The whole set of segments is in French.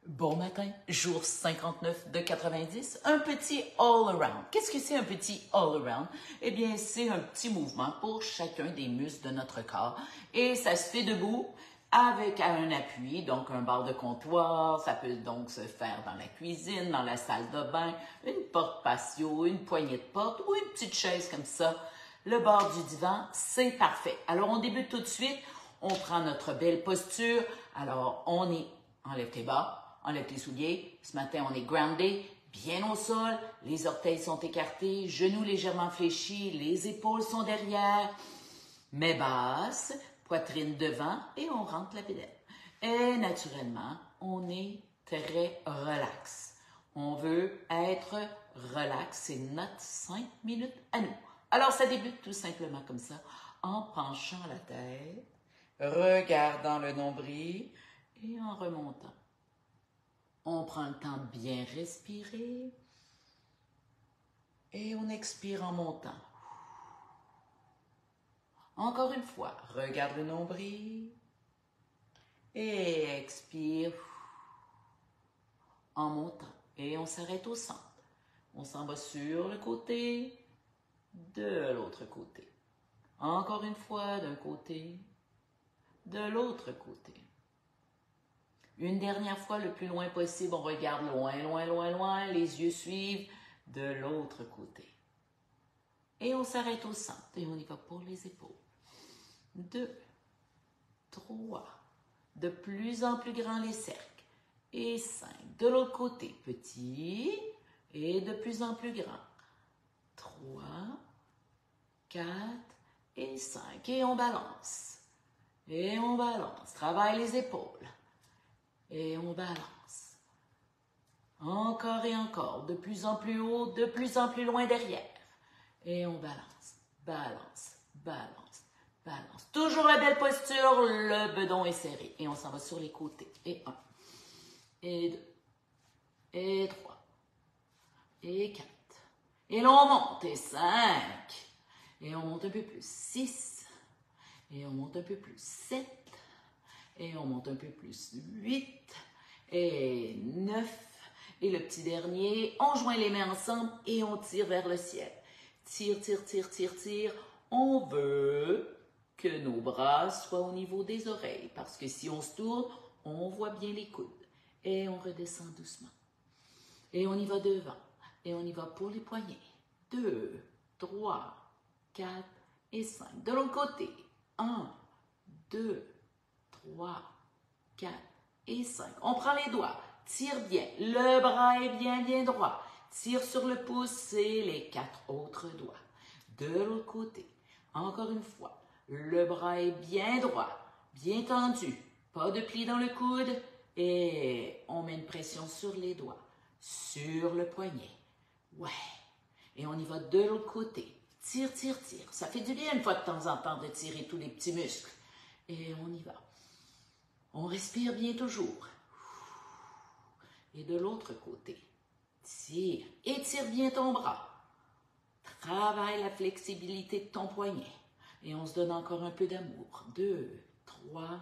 Bon matin, jour 59 de 90, un petit all-around. Qu'est-ce que c'est un petit all-around? Eh bien, c'est un petit mouvement pour chacun des muscles de notre corps et ça se fait debout avec un appui, donc un bar de comptoir. Ça peut donc se faire dans la cuisine, dans la salle de bain, une porte patio, une poignée de porte ou une petite chaise comme ça. Le bord du divan, c'est parfait. Alors, on débute tout de suite. On prend notre belle posture. Alors, enlève tes bas. Enlève tes souliers. Ce matin, on est groundé, bien au sol. Les orteils sont écartés, genoux légèrement fléchis, les épaules sont derrière. Mais basse, poitrine devant et on rentre la pédale. Et naturellement, on est très relax. On veut être relax. C'est notre 5 minutes à nous. Alors, ça débute tout simplement comme ça, en penchant la tête, regardant le nombril et en remontant. On prend le temps de bien respirer et on expire en montant. Encore une fois, regarde le nombril et expire en montant. Et on s'arrête au centre. On s'en va sur le côté, de l'autre côté. Encore une fois, d'un côté, de l'autre côté. Une dernière fois, le plus loin possible, on regarde loin, loin, loin, loin, les yeux suivent de l'autre côté. Et on s'arrête au centre et on y va pour les épaules. 2, 3, de plus en plus grand les cercles. Et 5, de l'autre côté, petit et de plus en plus grand. 3, 4 et 5. Et on balance. Et on balance. Travaille les épaules. Et on balance. Encore et encore, de plus en plus haut, de plus en plus loin derrière. Et on balance, balance, balance, balance. Toujours la belle posture, le bedon est serré. Et on s'en va sur les côtés. Et 1, et 2, et 3, et 4. Et là, on monte. Et 5. Et on monte un peu plus. 6. Et on monte un peu plus. 7. Et on monte un peu plus. 8. Et 9. Et le petit dernier, on joint les mains ensemble et on tire vers le ciel. Tire, tire, tire, tire, tire. On veut que nos bras soient au niveau des oreilles parce que si on se tourne, on voit bien les coudes. Et on redescend doucement. Et on y va devant. Et on y va pour les poignets. 2, 3, 4 et 5. De l'autre côté. 1, 2, 3, 4 et 5. On prend les doigts. Tire bien. Le bras est bien, bien droit. Tire sur le pouce et les 4 autres doigts. De l'autre côté. Encore une fois. Le bras est bien droit. Bien tendu. Pas de pli dans le coude. Et on met une pression sur les doigts. Sur le poignet. Ouais. Et on y va de l'autre côté. Tire, tire, tire. Ça fait du bien une fois de temps en temps de tirer tous les petits muscles. Et on y va. On respire bien toujours. Et de l'autre côté. Tire. Étire bien ton bras. Travaille la flexibilité de ton poignet. Et on se donne encore un peu d'amour. 2, 3,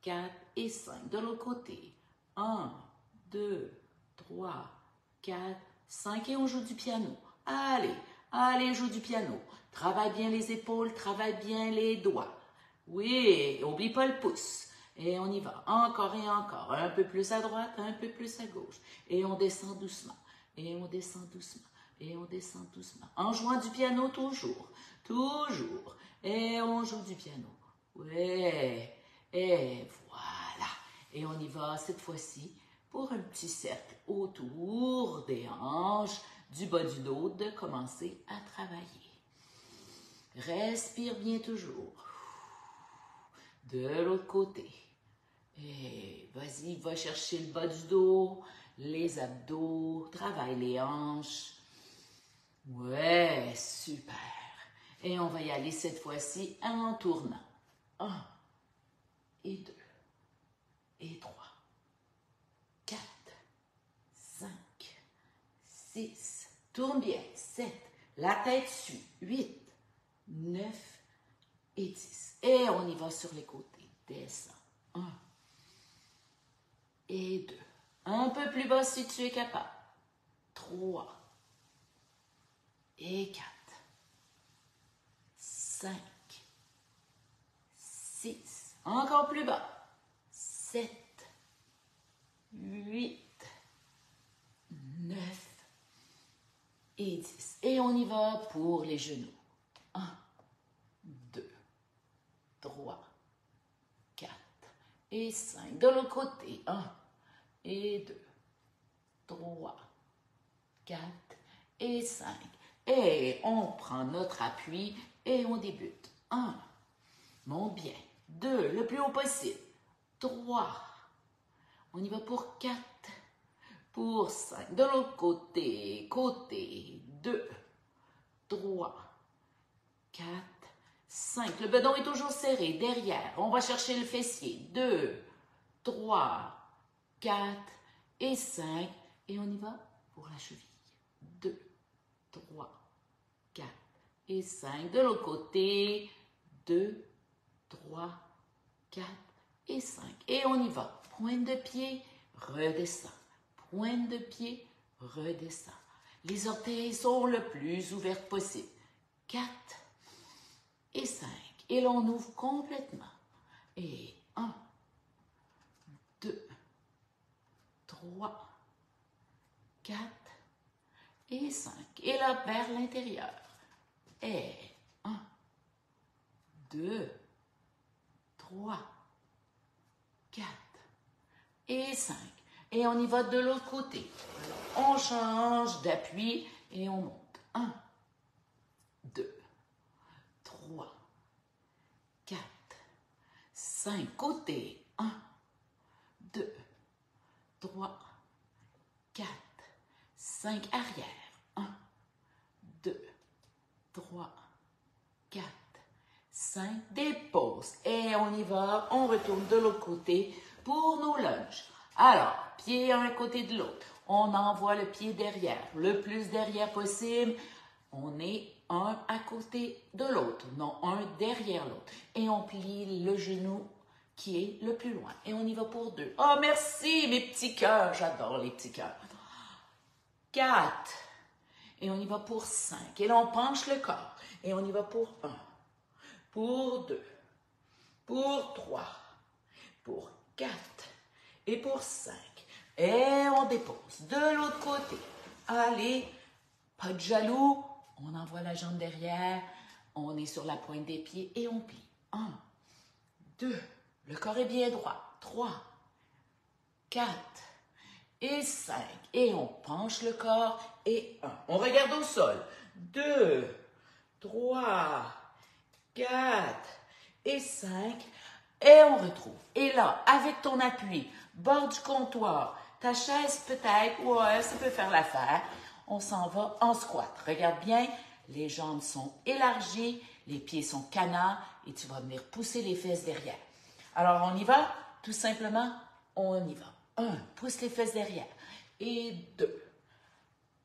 4 et 5. De l'autre côté. 1, 2, 3, 4, 5. Et on joue du piano. Allez, allez, joue du piano. Travaille bien les épaules, travaille bien les doigts. Oui, n'oublie pas le pouce. Et on y va, encore et encore. Un peu plus à droite, un peu plus à gauche. Et on descend doucement. Et on descend doucement. Et on descend doucement. En jouant du piano toujours. Toujours. Et on joue du piano. Ouais. Et voilà. Et on y va cette fois-ci pour un petit cercle autour des hanches, du bas du dos, de commencer à travailler. Respire bien toujours. De l'autre côté. Et vas-y, va chercher le bas du dos, les abdos, travaille les hanches. Ouais, super. Et on va y aller cette fois-ci en tournant. 1 et 2 et 3, 4, 5, 6. Tourne bien. 7. La tête suit. 8, 9 et 10. Et on y va sur les côtés. Descends. 1 et 2 Un peu plus bas si tu es capable. 3 et 4. 5, 6, encore plus bas. 7, 8, 9 et 10. Et on y va pour les genoux. 1, 2, 3, 4 et 5. De l'autre côté, 1 et 2, 3, 4 et 5. Et on prend notre appui et on débute. 1, monte bien. 2, le plus haut possible. 3, on y va pour 4, pour 5. De l'autre côté, 2, 3, 4, 5. Le bedon est toujours serré derrière. On va chercher le fessier. 2, 3, 4 et 5. Et on y va pour la cheville. 2, 3, 4 et 5. De l'autre côté, 2, 3, 4 et 5. Et on y va. Pointe de pied, redescend. Pointe de pied, redescend. Les orteils sont le plus ouverts possible. 4 et 5. Et l'on ouvre complètement. Et 1, 2, 3, 4 et 5. Et là, vers l'intérieur. Et 1, 2, 3, 4 et 5. Et on y va de l'autre côté. Alors, on change d'appui et on monte. 1, 2, 3, 4, 5. Côté. 1, 2, 3, 4, 5. Arrière. 1, 2, 3, 4, 5. Dépose. Et on y va. On retourne de l'autre côté pour nos lunges. Alors, pied à un côté de l'autre. On envoie le pied derrière, le plus derrière possible. On est un à côté de l'autre, non un derrière l'autre. Et on plie le genou qui est le plus loin. Et on y va pour 2. Oh, merci, mes petits cœurs. J'adore les petits cœurs. 4. Et on y va pour 5. Et là, on penche le corps. Et on y va pour 1, pour 2, pour 3, pour 4 et pour 5. Et on dépose de l'autre côté. Allez, pas de jaloux. On envoie la jambe derrière. On est sur la pointe des pieds et on plie. 1, 2, le corps est bien droit. 3, 4 et 5. Et on penche le corps et 1. On regarde au sol. 2, 3, 4 et 5. Et on retrouve. Et là, avec ton appui, bord du comptoir, ta chaise peut-être, ouais, ça peut faire l'affaire. On s'en va en squat. Regarde bien, les jambes sont élargies, les pieds sont canards et tu vas venir pousser les fesses derrière. Alors, on y va? Tout simplement, on y va. 1, pousse les fesses derrière. Et 2.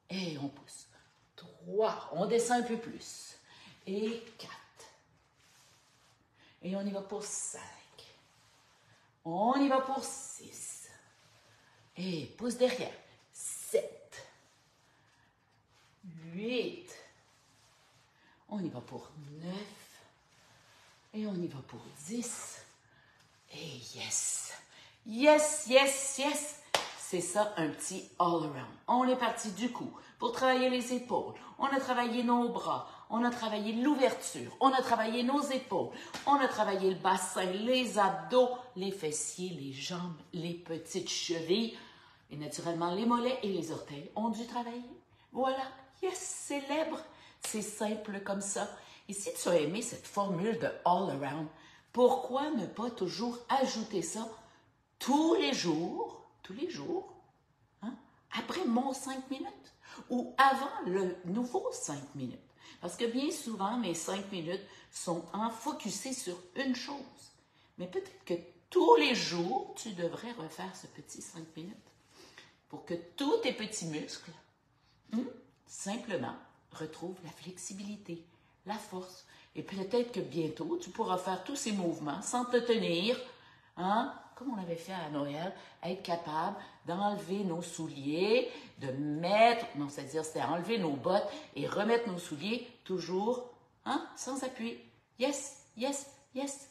Et on pousse. 3, on descend un peu plus. Et 4. Et on y va pour 5. On y va pour 6. Et pousse derrière. 7. 8. On y va pour 9. Et on y va pour 10. Et yes. Yes, yes, yes. C'est ça, un petit all-around. On est parti du coup pour travailler les épaules. On a travaillé nos bras. On a travaillé l'ouverture. On a travaillé nos épaules. On a travaillé le bassin, les abdos, les fessiers, les jambes, les petites chevilles. Et naturellement, les mollets et les orteils ont dû travailler. Voilà. Yes, célèbre. C'est simple comme ça. Et si tu as aimé cette formule de all-around, pourquoi ne pas toujours ajouter ça tous les jours, hein, après mon 5 minutes ou avant le nouveau 5 minutes? Parce que bien souvent, mes 5 minutes sont focusées sur une chose. Mais peut-être que tous les jours, tu devrais refaire ce petit 5 minutes pour que tous tes petits muscles, simplement, retrouvent la flexibilité, la force. Et peut-être que bientôt, tu pourras faire tous ces mouvements sans te tenir, comme on avait fait à Noël, être capable d'enlever nos souliers, de mettre, non, c'est-à-dire c'était enlever nos bottes et remettre nos souliers toujours, hein, sans appui. Yes, yes, yes.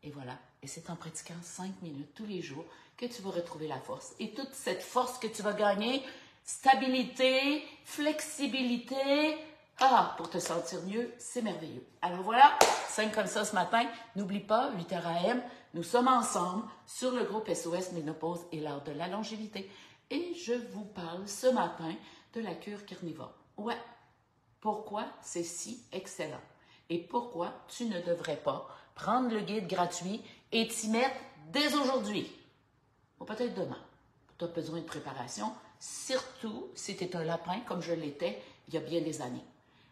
Et voilà. Et c'est en pratiquant 5 minutes tous les jours que tu vas retrouver la force. Et toute cette force que tu vas gagner, stabilité, flexibilité, pour te sentir mieux, c'est merveilleux. Alors voilà, 5 comme ça ce matin. N'oublie pas, 8h AM, nous sommes ensemble sur le groupe SOS Ménopause et l'art de la longévité. Et je vous parle ce matin de la cure carnivore. Ouais, pourquoi c'est si excellent? Et pourquoi tu ne devrais pas prendre le guide gratuit et t'y mettre dès aujourd'hui? Ou peut-être demain. Tu as besoin de préparation, surtout si tu es un lapin comme je l'étais il y a bien des années.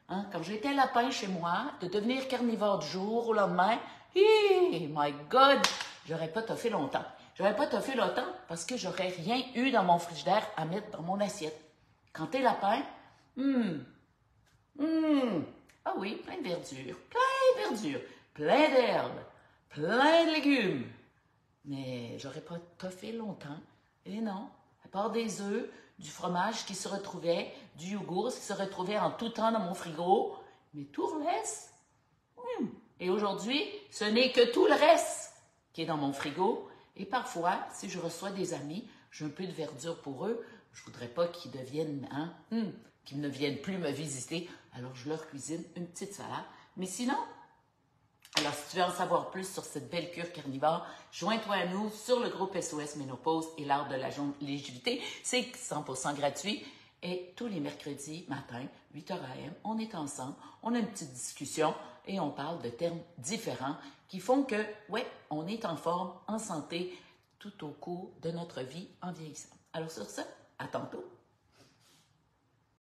Hein? Quand j'étais lapin chez moi, de devenir carnivore du jour au lendemain, my God, j'aurais pas toffé longtemps. J'aurais pas toffé longtemps parce que j'aurais rien eu dans mon frigidaire à mettre dans mon assiette. Quand t'es lapin, ah oui, plein de verdure, plein d'herbes, plein de légumes. Mais j'aurais pas toffé longtemps. Et non, à part des œufs, du fromage qui se retrouvait, du yogourt qui se retrouvait en tout temps dans mon frigo, mais tout le reste. Et aujourd'hui, ce n'est que tout le reste qui est dans mon frigo. Et parfois, si je reçois des amis, j'ai un peu de verdure pour eux, je voudrais pas qu'ils deviennent, qu'ils ne viennent plus me visiter, alors je leur cuisine une petite salade. Mais sinon, alors, si tu veux en savoir plus sur cette belle cure carnivore, joins-toi à nous sur le groupe SOS Ménopause et l'art de la longévité. C'est 100% gratuit. Et tous les mercredis matin, 8h AM, on est ensemble, on a une petite discussion et on parle de termes différents qui font que, ouais, on est en forme, en santé, tout au cours de notre vie en vieillissant. Alors sur ce, à tantôt.